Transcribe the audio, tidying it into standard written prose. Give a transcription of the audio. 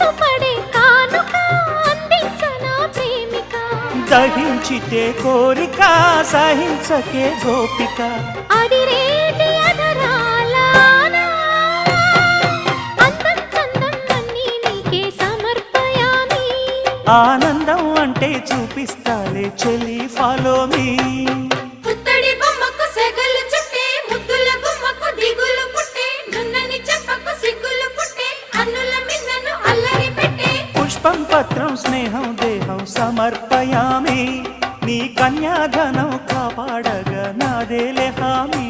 మనసు పడే కానుక అందించనా ప్రేమిక దహించితే కోరిక సహించకే గోపిక అడిరేటి అధరాల అందం చందం అన్నీ నీకే సమర్పయామి ఆనందం అంటే చూపిస్తాలే చెలి ఫాలో మీ పుత్తడి బొమ్మకు సెగలు చుట్టే ముద్దుల గుమ్మకు దిగులు పుట్టే నున్నని చెప్పకు సిగ్గులు పుట్టే అన్నుల మిన్నను అల్లరి పెట్టే పుష్పం పత్రం స్నేహం దేహం సమర్పయామి నీ కన్యాధనం కాపాడగా నాదేలే హామీ